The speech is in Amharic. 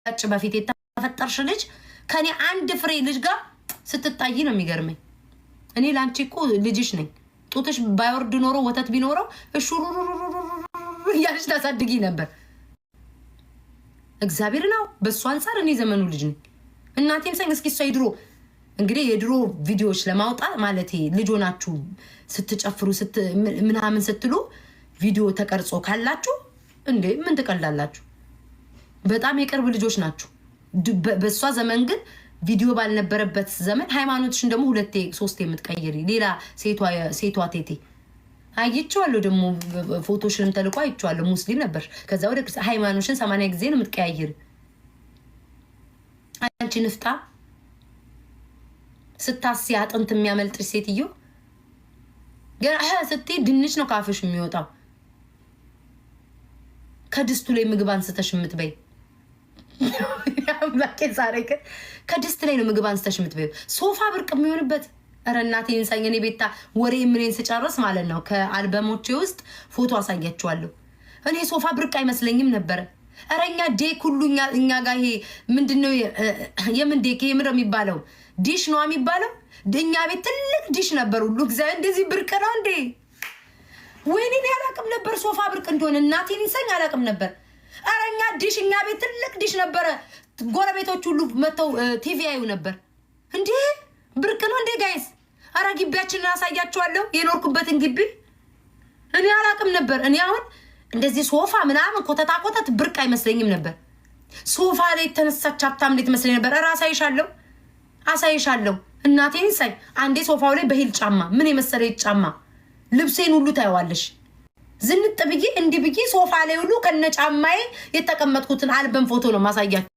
ሳትጋጭ በፊት የተፈጠርሽ ልጅ ከኔ አንድ ፍሬ ልጅ ጋር ስትጣይ ነው የሚገርመኝ። እኔ ላንቺ እኮ ልጅሽ ነኝ። ጡትሽ ባይወርድ ኖሮ ወተት ቢኖረው እሹሩሩ ያልሽ ታሳድጊ ነበር። እግዚአብሔር ነው በሱ አንፃር እኔ ዘመኑ ልጅ ነኝ። እናቴም ሰኝ እስኪ እሷ ይድሮ እንግዲህ የድሮ ቪዲዮዎች ለማውጣት ማለት ልጅ ሆናችሁ ስትጨፍሩ ምናምን ስትሉ ቪዲዮ ተቀርጾ ካላችሁ እንዴ ምን ትቀላላችሁ? በጣም የቅርብ ልጆች ናችሁ። በሷ ዘመን ግን ቪዲዮ ባልነበረበት ዘመን ሃይማኖትሽን ደግሞ 2-3 የምትቀይሪ ሌላ ሴቷ ቴቴ አይቼዋለሁ። ደግሞ ፎቶሽንም ተልቆ አይቼዋለሁ። ሙስሊም ነበር፣ ከዛ ወደ ሃይማኖትሽን 80 ጊዜ ነው የምትቀያይሪ። አንቺ ንፍጣ ስታሲ አጥንት የሚያመልጥሽ ሴትዮ ገና ስትይ ድንች ነው ካፍሽ የሚወጣው። ከድስቱ ላይ ምግብ አንስተሽ የምትበይ ያምላኬ ዛሬ ከድስት ላይ ነው ምግብ አንስተሽ የምትበይ። ሶፋ ብርቅ የሚሆንበት ኧረ እናቴ እንሳኝ። እኔ ቤታ ወሬ ምንን ስጨርስ ማለት ነው ከአልበሞቼ ውስጥ ፎቶ አሳያችኋለሁ። እኔ ሶፋ ብርቅ አይመስለኝም ነበረ። ኧረ እኛ ዴክ ሁሉ እኛ ጋር ይሄ ምንድነው የምን ዴክ የምን የሚባለው ዲሽ ነው የሚባለው። እኛ ቤት ትልቅ ዲሽ ነበር ሁሉ እግዚአብሔር እንደዚህ ብርቅ ነው እንዴ? ወይኔ አላቅም ነበር ሶፋ ብርቅ እንደሆነ እናቴን ይሰኝ አላቅም ነበር። ኧረ እኛ ዲሽ እኛ ቤት ትልቅ ዲሽ ነበረ። ጎረቤቶች ሁሉ መተው ቲቪ ያዩ ነበር። እንዴ ብርቅ ነው እንዴ ጋይስ? ኧረ ግቢያችንን አሳያችኋለሁ፣ የኖርኩበትን ግቢ እኔ አላቅም ነበር። እኔ አሁን እንደዚህ ሶፋ ምናምን ኮተት ብርቅ አይመስለኝም ነበር። ሶፋ ላይ የተነሳች ሀብታም እንዴት መስለኝ ነበር። ኧረ አሳይሻለሁ እናቴን ይሰኝ። አንዴ ሶፋው ላይ በሂል ጫማ ምን የመሰለ ጫማ ልብሴን ሁሉ ታይዋለሽ። ዝንጥ ብዬ እንዲህ ብዬ ሶፋ ላይ ሁሉ ከነጫማዬ የተቀመጥኩትን አልበም ፎቶ ነው ማሳያችሁ።